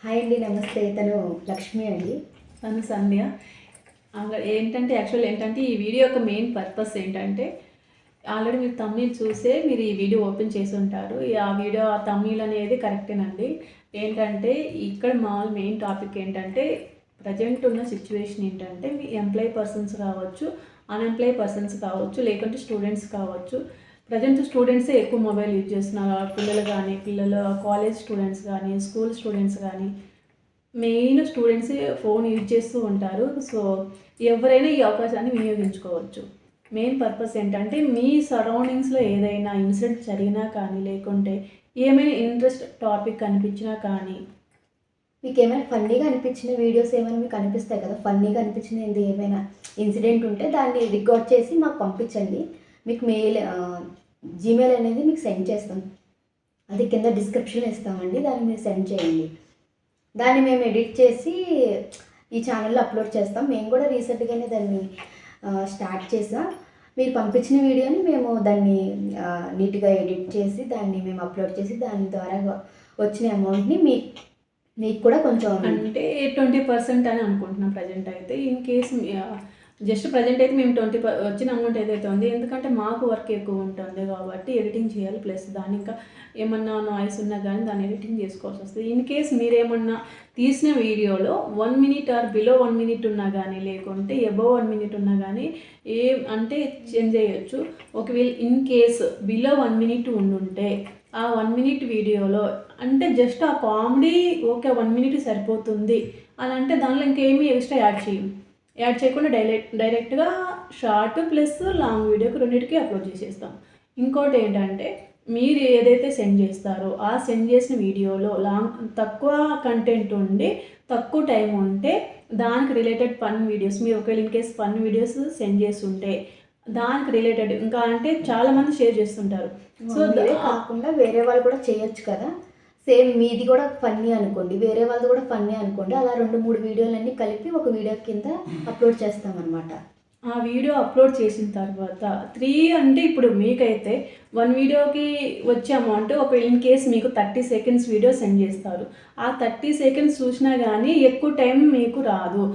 Hi అండి, నమస్తే. తను లక్ష్మి అండి. తను సంధ్య. ఏంటంటే యాక్చువల్ ఏంటంటే ఈ వీడియో యొక్క మెయిన్ పర్పస్ ఏంటంటే ఆల్రెడీ మీరు తమిళ్ చూసే మీరు ఈ వీడియో ఓపెన్ చేసి ఉంటారు. ఆ వీడియో ఆ తమిళ్ అనేది కరెక్టేనండి. ఏంటంటే ఇక్కడ మామూలు మెయిన్ టాపిక్ ఏంటంటే ప్రజెంట్ ఉన్న సిచ్యువేషన్ ఏంటంటే మీ ఎంప్లాయీ పర్సన్స్ కావచ్చు, అన్ఎంప్లాయీ పర్సన్స్ కావచ్చు, లేకుంటే స్టూడెంట్స్ కావచ్చు. ప్రజెంట్ స్టూడెంట్సే ఎక్కువ మొబైల్ యూజ్ చేస్తున్నారు. పిల్లలు కాలేజ్ స్టూడెంట్స్ కానీ, స్కూల్ స్టూడెంట్స్ కానీ, మెయిన్ స్టూడెంట్స్ ఫోన్ యూజ్ చేస్తూ ఉంటారు. సో ఎవరైనా ఈ అవకాశాన్ని వినియోగించుకోవచ్చు. మెయిన్ పర్పస్ ఏంటంటే మీ సరౌండింగ్స్లో ఏదైనా ఇన్సిడెంట్ జరిగినా కానీ, లేకుంటే ఏమైనా ఇంట్రెస్ట్ టాపిక్ అనిపించినా కానీ, మీకు ఏమైనా ఫన్నీగా అనిపించిన వీడియోస్ ఏమైనా మీకు అనిపిస్తాయి కదా, ఫన్నీగా అనిపించినది ఏమైనా ఇన్సిడెంట్ ఉంటే దాన్ని రికార్డ్ చేసి మాకు పంపించండి. మీకు మెయిల్ జీమెయిల్ అనేది మీకు సెండ్ చేస్తాం. అది కింద డిస్క్రిప్షన్ ఇస్తామండి, దాన్ని మీరు సెండ్ చేయండి. దాన్ని మేము ఎడిట్ చేసి ఈ ఛానల్లో అప్లోడ్ చేస్తాం. మేము కూడా రీసెంట్గానే దాన్ని స్టార్ట్ చేసాం. మీరు పంపించిన వీడియోని మేము దాన్ని నీట్గా ఎడిట్ చేసి దాన్ని మేము అప్లోడ్ చేసి దాని ద్వారా వచ్చిన అమౌంట్ని మీకు కూడా కొంచెం అంటే 20% అని అనుకుంటున్నాం ప్రజెంట్ అయితే. ఇన్ కేస్ జస్ట్ ప్రజెంట్ అయితే మేము వచ్చిన అమౌంట్ ఏదైతే ఉంది, ఎందుకంటే మాకు వర్క్ ఎక్కువ ఉంటుంది కాబట్టి ఎడిటింగ్ చేయాలి. ప్లస్ దాని ఇంకా ఏమన్నా నాయిస్ ఉన్నా కానీ దాన్ని ఎడిటింగ్ చేసుకోవాల్సి వస్తుంది. ఇన్ కేస్ మీరేమన్నా తీసిన వీడియోలో 1 minute ఆర్ బిలో 1 minute ఉన్నా కానీ, లేకుంటే అబవ్ 1 minute ఉన్నా కానీ అంటే చేంజ్ చేయొచ్చు. ఒకవేళ ఇన్ కేస్ బిలో 1 minute ఉండుంటే ఆ 1 minute వీడియోలో అంటే జస్ట్ ఆ కామెడీ ఓకే 1 minute సరిపోతుంది అని అంటే దానిలో ఇంకేమీ ఎక్స్ట్రా యాడ్ చేయకుండా డైరెక్ట్గా షార్ట్ ప్లస్ లాంగ్ వీడియోకి రెండింటికి అప్లోడ్ చేసేస్తాం. ఇంకోటి ఏంటంటే మీరు ఏదైతే సెండ్ చేస్తారో ఆ సెండ్ చేసిన వీడియోలో తక్కువ కంటెంట్ ఉండి తక్కువ టైం ఉంటే దానికి రిలేటెడ్ ఫన్ వీడియోస్, మీరు ఒకవేళ in case fun videos send చేస్తుంటే దానికి రిలేటెడ్ ఇంకా అంటే చాలామంది షేర్ చేస్తుంటారు. సో కాకుండా వేరే వాళ్ళు కూడా చేయొచ్చు కదా, సేమ్ మీది కూడా ఫన్నీ అనుకోండి, వేరే వాళ్ళది కూడా ఫన్నీ అనుకోండి, అలా 2-3 వీడియోలన్నీ కలిపి ఒక వీడియో కింద అప్లోడ్ చేస్తామన్నమాట. ఆ వీడియో అప్లోడ్ చేసిన తర్వాత 3 అంటే ఇప్పుడు మీకైతే 1 వీడియోకి వచ్చే అమౌంట్ ఒక ఇన్ కేస్ మీకు 30 seconds వీడియో సెండ్ చేస్తారు. ఆ 30 seconds చూసినా కానీ ఎక్కువ టైం మీకు రాదు,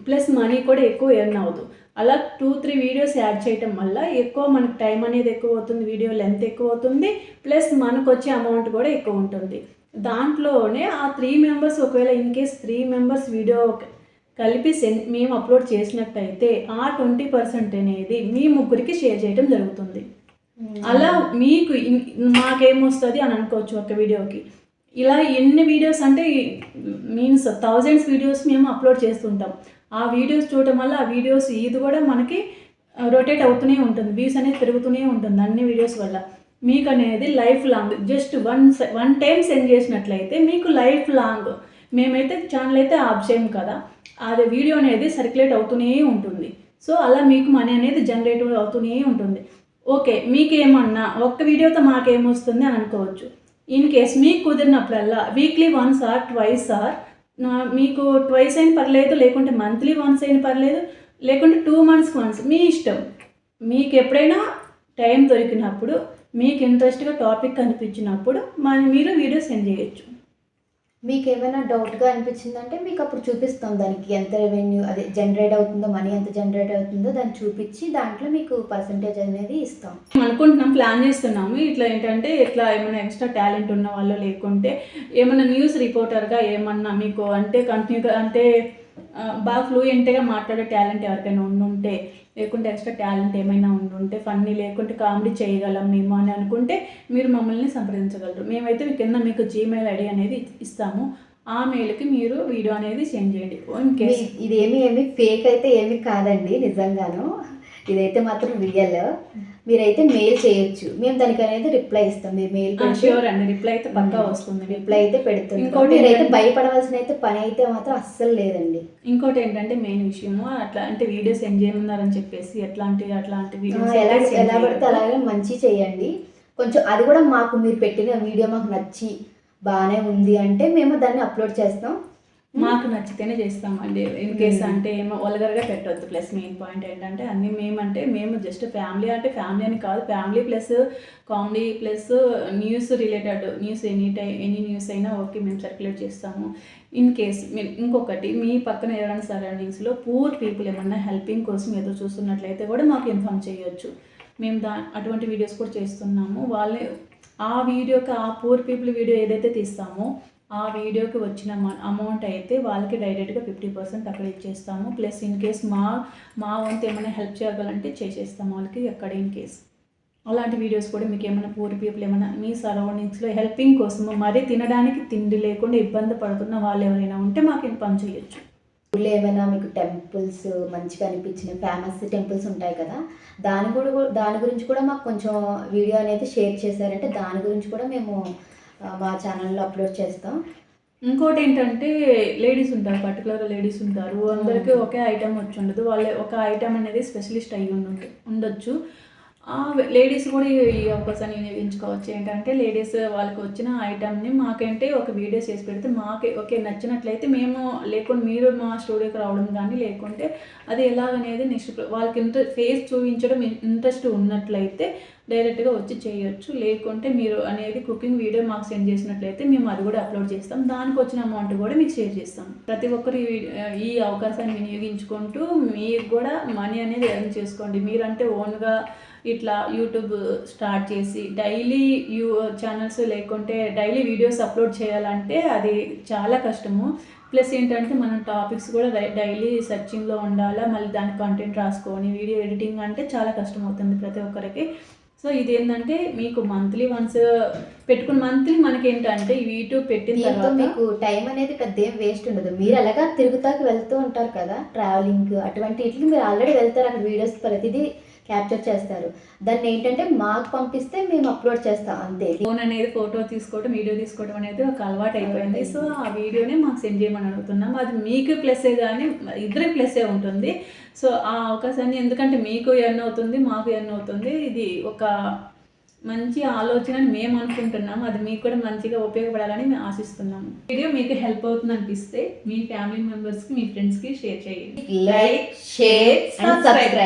ప్లస్ మనీ కూడా ఎక్కువ ఎర్న్ అవ్వదు. అలా 2-3 వీడియోస్ యాడ్ చేయటం వల్ల ఎక్కువ మనకు టైం అనేది ఎక్కువ అవుతుంది, వీడియో లెంత్ ఎక్కువ అవుతుంది, ప్లస్ మనకు వచ్చే అమౌంట్ కూడా ఎక్కువ ఉంటుంది. దాంట్లోనే ఆ 3 members ఒకవేళ ఇన్ కేస్ 3 members వీడియో కలిపి మేము అప్లోడ్ చేసినట్టయితే ఆ 20% అనేది మీ ముగ్గురికి షేర్ చేయడం జరుగుతుంది. అలా మీకు మాకేమొస్తుంది అని అనుకోవచ్చు ఒక వీడియోకి. ఇలా ఎన్ని వీడియోస్ అంటే మీన్స్ thousands వీడియోస్ మేము అప్లోడ్ చేస్తుంటాం. ఆ వీడియోస్ చూడటం వల్ల ఆ వీడియోస్ ఇది కూడా మనకి రొటేట్ అవుతూనే ఉంటుంది, వ్యూస్ అనేది పెరుగుతూనే ఉంటుంది అన్ని వీడియోస్ వల్ల. మీకు అనేది life long just one time send చేసినట్లయితే మీకు లైఫ్ లాంగ్ మేమైతే ఛానల్ అయితే ఆఫ్ చేయం కదా, అదే వీడియో అనేది సర్క్యులేట్ అవుతూనే ఉంటుంది. సో అలా మీకు మనీ అనేది జనరేట్ అవుతూనే ఉంటుంది. ఓకే, మీకేమన్నా ఒక్క వీడియోతో మాకేమొస్తుంది అని అనుకోవచ్చు. ఇన్ కేస్ మీకు కుదిరినప్పుడల్లా వీక్లీ 1 or 2 మీకు 2 అయినా పర్లేదు, లేకుంటే మంత్లీ 1 అయినా పర్లేదు, లేకుంటే 2 months once మీ ఇష్టం. మీకు ఎప్పుడైనా టైం దొరికినప్పుడు మీకు ఇంట్రెస్ట్గా టాపిక్ అనిపించినప్పుడు మీరు వీడియో సెండ్ చేయొచ్చు. మీకు ఏమైనా డౌట్గా అనిపించిందంటే మీకు అప్పుడు చూపిస్తాం దానికి ఎంత రెవెన్యూ అదే జనరేట్ అవుతుందో, మనీ ఎంత జనరేట్ అవుతుందో దాన్ని చూపించి దాంట్లో మీకు పర్సంటేజ్ అనేది ఇస్తాం. అనుకుంటున్నాం, ప్లాన్ చేస్తున్నాము. ఇట్లా ఏంటంటే ఇట్లా ఏమైనా ఎక్స్ట్రా టాలెంట్ ఉన్న వాళ్ళు, లేకుంటే ఏమైనా న్యూస్ రిపోర్టర్గా ఏమన్నా మీకు అంటే కంటిన్యూగా అంటే బాగా ఫ్లూయెంట్గా మాట్లాడే టాలెంట్ ఎవరికైనా ఉండుంటే, లేకుంటే ఎక్స్ట్రా టాలెంట్ ఏమైనా ఉండుంటే ఫన్నీ లేకుంటే కామెడీ చేయగలం మేము అని అనుకుంటే మీరు మమ్మల్ని సంప్రదించగలరు. మేమైతే కింద మీకు జీమెయిల్ ఐడి అనేది ఇస్తాము. ఆ మెయిల్కి మీరు వీడియో అనేది సెండ్ చేయండి. ఇదేమి ఫేక్ అయితే ఏమి కాదండి, నిజంగాను ఇదైతే మాత్రం రియల్. మీరైతే మెయిల్ చేయొచ్చు, మేము దానికి అనేది రిప్లై ఇస్తాం. మీరు మెయిల్ ష్యూర్ అండి, రిప్లై అయితే పక్కా వస్తుంది, రిప్లై అయితే పెడుతుంది. ఇంకోటి మీరైతే భయపడవలసిన అయితే పని అయితే మాత్రం అస్సలు లేదండి. ఇంకోటి ఏంటంటే మెయిన్ విషయము అట్లా అంటే వీడియో సెండ్ చేయమన్నారని చెప్పేసి అట్లాంటి వీడియోస్ ఎలా పడితే అలాగే మంచి చేయండి. కొంచెం అది కూడా మాకు మీరు పెట్టిన వీడియో మాకు నచ్చి బాగానే ఉంది అంటే మేము దాన్ని అప్లోడ్ చేస్తాం. మాకు నచ్చితేనే చేస్తామండి. ఇన్ కేస్ అంటే ఏమో వల్గర్గా పెట్టొద్దు. ప్లస్ మెయిన్ పాయింట్ ఏంటంటే అన్నీ మేము జస్ట్ ఫ్యామిలీ అంటే ఫ్యామిలీ అని కాదు, family plus comedy plus news related news any news అయినా ఓకే మేము సర్క్యులేట్ చేస్తాము. ఇన్ కేస్ మీరు ఇంకొకటి మీ పక్కన ఎవరైనా సరౌండింగ్స్లో పూర్ పీపుల్ ఏమన్నా హెల్పింగ్ కోసం ఎదురు చూస్తున్నట్లయితే కూడా మాకు ఇన్ఫామ్ చేయొచ్చు. మేము అటువంటి వీడియోస్ కూడా చేస్తున్నాము. వాళ్ళే ఆ వీడియోకి ఆ పూర్ పీపుల్ వీడియో ఏదైతే తీస్తామో ఆ వీడియోకి వచ్చిన అమౌంట్ అయితే వాళ్ళకి డైరెక్ట్గా 50% అక్కడ ఇచ్చేస్తాము. ప్లస్ ఇన్ కేస్ మా వంతు ఏమైనా హెల్ప్ చేయగలంటే చేసేస్తాము వాళ్ళకి ఎక్కడ ఇన్ కేస్. అలాంటి వీడియోస్ కూడా మీకు ఏమైనా పూర్ పీపుల్ ఏమైనా మీ సరౌండింగ్స్లో హెల్పింగ్ కోసము మరీ తినడానికి తిండి లేకుండా ఇబ్బంది పడుతున్న వాళ్ళు ఎవరైనా ఉంటే మాకు ఇన్ఫామ్ చేయొచ్చు. ఊళ్ళో ఏమైనా మీకు టెంపుల్స్ మంచిగా అనిపించిన ఫేమస్ టెంపుల్స్ ఉంటాయి కదా, దాని గురించి కూడా మాకు కొంచెం వీడియో అనేది షేర్ చేశారంటే దాని గురించి కూడా మేము మా ఛానల్లో అప్లోడ్ చేస్తాం. ఇంకోటి ఏంటంటే లేడీస్ ఉంటారు, పర్టికులర్ లేడీస్ ఉంటారు, అందరికీ ఒకే ఐటెం వచ్చి ఉండదు. వాళ్ళే ఒక ఐటెం అనేది స్పెషలిస్ట్ అయ్యి ఉండొచ్చు. లేడీస్ కూడా ఈ అవకాశాన్ని వినియోగించుకోవచ్చు. ఏంటంటే లేడీస్ వాళ్ళకి వచ్చిన ఐటమ్ని మాకంటే ఒక వీడియో చేసి పెడితే మాకే ఓకే నచ్చినట్లయితే మేము లేకుండా మీరు మా స్టూడియోకి రావడం కానీ లేకుంటే అది ఎలాగనేది నెక్స్ట్ వాళ్ళకి ఫేస్ చూపించడం ఇంట్రెస్ట్ ఉన్నట్లయితే డైరెక్ట్గా వచ్చి చేయొచ్చు. లేకుంటే మీరు అనేది కుకింగ్ వీడియో మాకు సెండ్ చేసినట్లయితే మేము అది కూడా అప్లోడ్ చేస్తాం. దానికి వచ్చిన అమౌంట్ కూడా మీకు షేర్ చేస్తాం. ప్రతి ఒక్కరు ఈ అవకాశాన్ని వినియోగించుకుంటూ మీకు కూడా మనీ అనేది ఎర్న్ చేసుకోండి. మీరంటే ఓన్గా ఇట్లా యూట్యూబ్ స్టార్ట్ చేసి డైలీ ఛానల్స్ లేకుంటే డైలీ వీడియోస్ అప్లోడ్ చేయాలంటే అది చాలా కష్టము. ప్లస్ ఏంటంటే మనం టాపిక్స్ కూడా డైలీ సెర్చింగ్లో ఉండాలా, మళ్ళీ దానికి కంటెంట్ రాసుకొని వీడియో ఎడిటింగ్ అంటే చాలా కష్టం అవుతుంది ప్రతి ఒక్కరికి. సో ఇది ఏంటంటే మీకు మంత్లీ వన్స్ పెట్టుకుని మంత్లీ మనకి ఏంటంటే యూట్యూబ్ పెట్టిన తర్వాత మీకు టైం అనేది పెద్ద ఏం వేస్ట్ ఉండదు. మీరు అలాగా తిరుగుతాకి వెళ్తూ ఉంటారు కదా, ట్రావెలింగ్ అటువంటి వీటికి మీరు ఆల్రెడీ వెళ్తారు, అక్కడ వీడియోస్ ప్రతిదీ క్యాప్చర్ చేస్తారు. దాన్ని ఏంటంటే మాకు పంపిస్తే మేము అప్లోడ్ చేస్తాం అంతే. ఫోన్ అనేది ఫోటో తీసుకోవడం వీడియో తీసుకోవడం అనేది ఒక అలవాటు అయిపోయింది. సో ఆ వీడియోనే మాకు సెండ్ చేయమని అడుగుతున్నాం. అది మీకు ప్లస్సే కానీ ఇద్దరి ప్లస్సే ఉంటుంది. సో ఆ అవకాశాన్ని ఎందుకంటే మీకు ఎర్న్ అవుతుంది, మాకు ఎర్న్ అవుతుంది. ఇది ఒక మంచి ఆలోచన అని మేము అనుకుంటున్నాం. అది మీకు కూడా మంచిగా ఉపయోగపడాలని మేము ఆశిస్తున్నాము. వీడియో మీకు హెల్ప్ అవుతుంది అనిపిస్తే మీ ఫ్యామిలీ మెంబర్స్కి మీ ఫ్రెండ్స్కి షేర్ చేయండి. Like, share and subscribe.